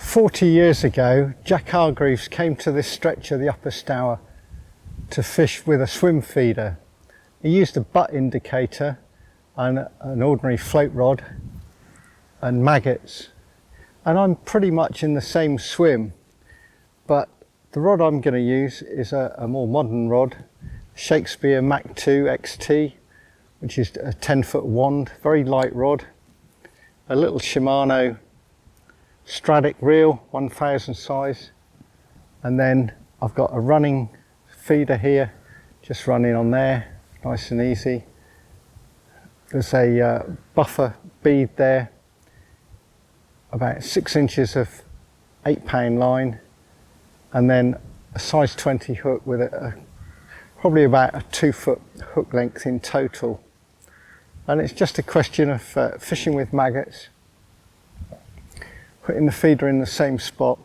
40 years ago, Jack Hargreaves came to this stretch of the Upper Stour to fish with a swim feeder. He used a butt indicator and an ordinary float rod and maggots. And I'm pretty much in the same swim, but the rod I'm going to use is a more modern rod, Shakespeare Mach 2 XT, which is a 10-foot wand, very light rod, a little Shimano Stradic reel, 1000 size, and then I've got a running feeder here, just running on there, nice and easy. There's a buffer bead there, about 6 inches of 8-pound line, and then a size 20 hook with probably about a 2-foot hook length in total. And it's just a question of fishing with maggots, putting the feeder in the same spot.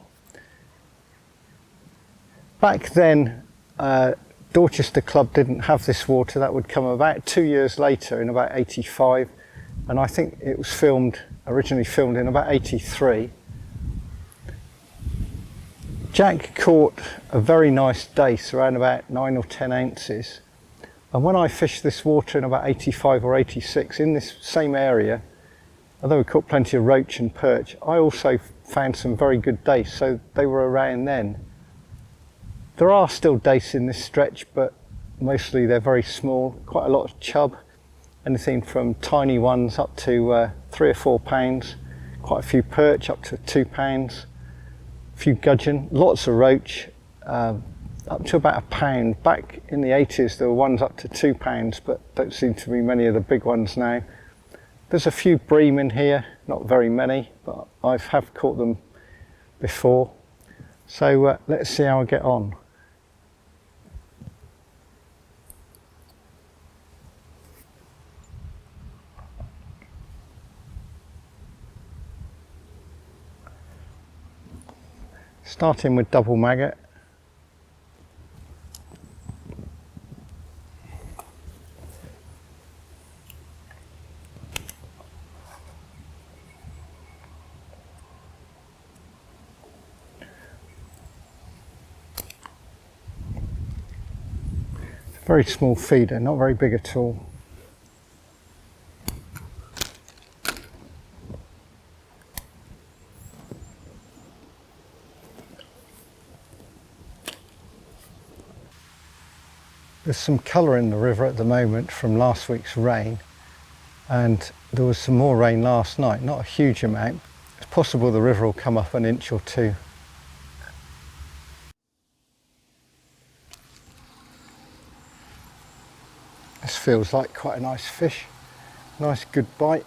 Back then, Dorchester Club didn't have this water. That would come about 2 years later in about 85, and I think it was originally filmed in about 83. Jack caught a very nice dace around about 9 or 10 ounces, and when I fished this water in about 85 or 86 in this same area, although we caught plenty of roach and perch, I also found some very good dace, so they were around then. There are still dace in this stretch, but mostly they're very small, quite a lot of chub, anything from tiny ones up to 3 or 4 pounds, quite a few perch up to 2 pounds, a few gudgeon, lots of roach, up to about £1. Back in the 80s there were ones up to 2 pounds, but don't seem to be many of the big ones now. There's a few bream in here, not very many, but I have caught them before. So let's see how I get on. Starting with double maggot. Very small feeder, not very big at all. There's some colour in the river at the moment from last week's rain, and there was some more rain last night, not a huge amount. It's possible the river will come up an inch or two. This feels like quite a nice fish, nice good bite.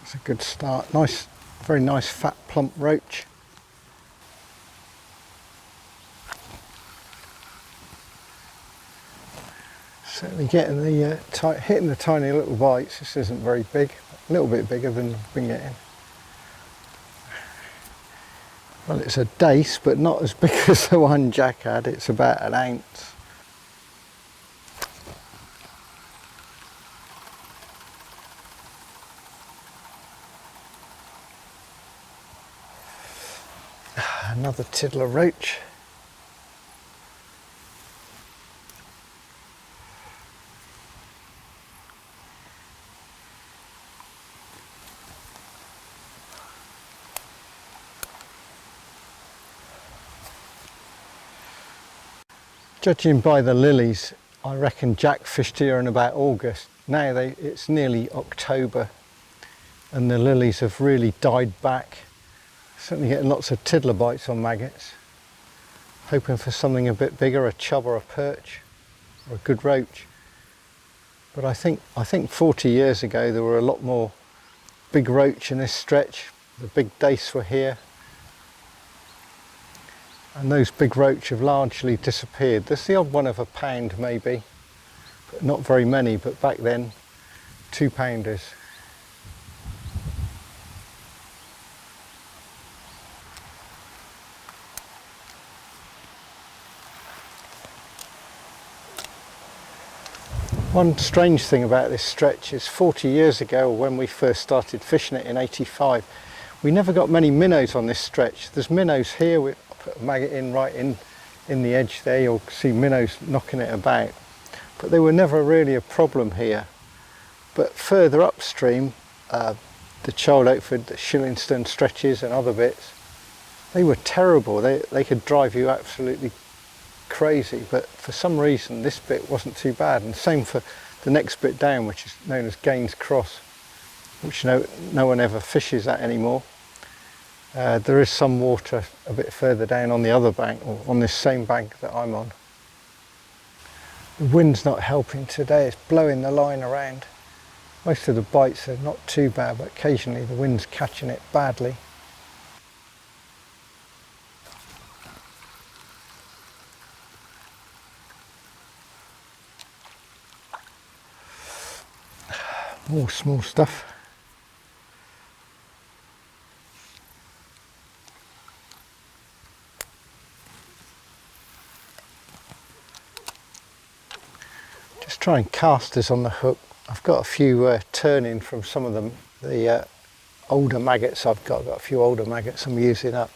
It's a good start, nice, very nice fat plump roach. Certainly getting the hitting the tiny little bites. This isn't very big, a little bit bigger than I've been getting. Well, it's a dace, but not as big as the one Jack had. It's about an ounce. Another tiddler roach. Judging by the lilies, I reckon Jack fished here in about August. Now it's nearly October and the lilies have really died back. Certainly getting lots of tiddler bites on maggots. Hoping for something a bit bigger, a chub or a perch or a good roach. But I think 40 years ago there were a lot more big roach in this stretch. The big dace were here. And those big roach have largely disappeared. There's the odd one of £1 maybe, but not very many, but back then, 2-pounders. One strange thing about this stretch is 40 years ago, when we first started fishing it in 85, we never got many minnows on this stretch. There's minnows here, we put a maggot in right in the edge there, you'll see minnows knocking it about. But they were never really a problem here. But further upstream, the Child Oakford, the Shillingstone stretches and other bits, they were terrible. They could drive you absolutely crazy, but for some reason this bit wasn't too bad, and same for the next bit down, which is known as Gaines Cross, which no one ever fishes at anymore. There is some water a bit further down on the other bank, or on this same bank that I'm on. The wind's not helping today, it's blowing the line around. Most of the bites are not too bad, but occasionally the wind's catching it badly. More small stuff. Just try and cast this on the hook. I've got a few turning from some of the older maggots I've got a few older maggots I'm using up.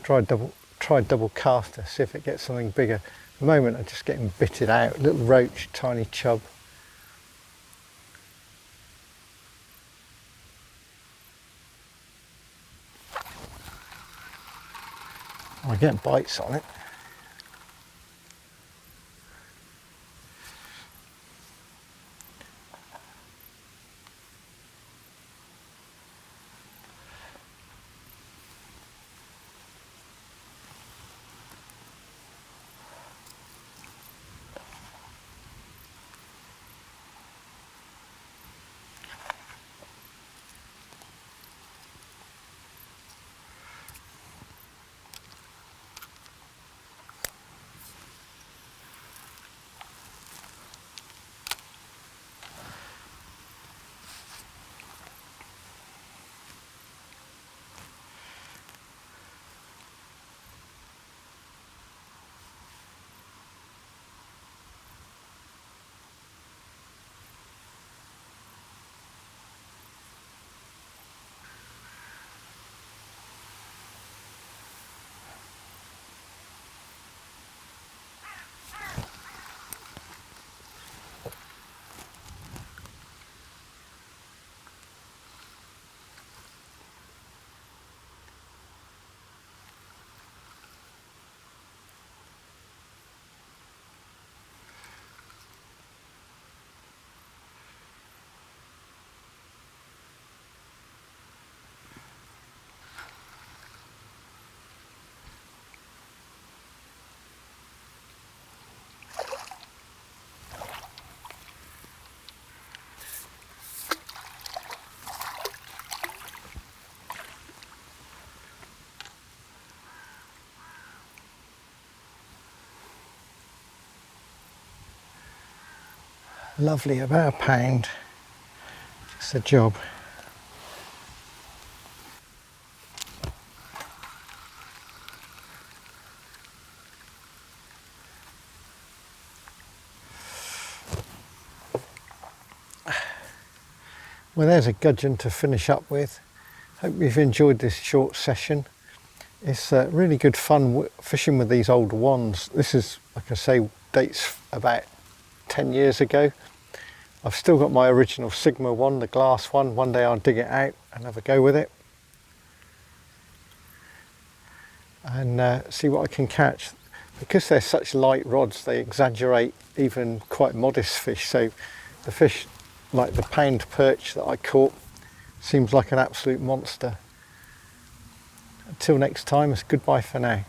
Try double caster, see if it gets something bigger. At the moment I'm just getting bitted out, little roach, tiny chub. I get bites on it. Lovely, about £1. Just a job. Well, there's a gudgeon to finish up with. Hope you've enjoyed this short session. It's really good fun fishing with these old wands. This is, like I say, dates about 10 years ago. I've still got my original Sigma one, the glass one. One day I'll dig it out and have a go with it and see what I can catch. Because they're such light rods, they exaggerate even quite modest fish. So the fish, like the pound perch that I caught, seems like an absolute monster. Until next time, it's goodbye for now.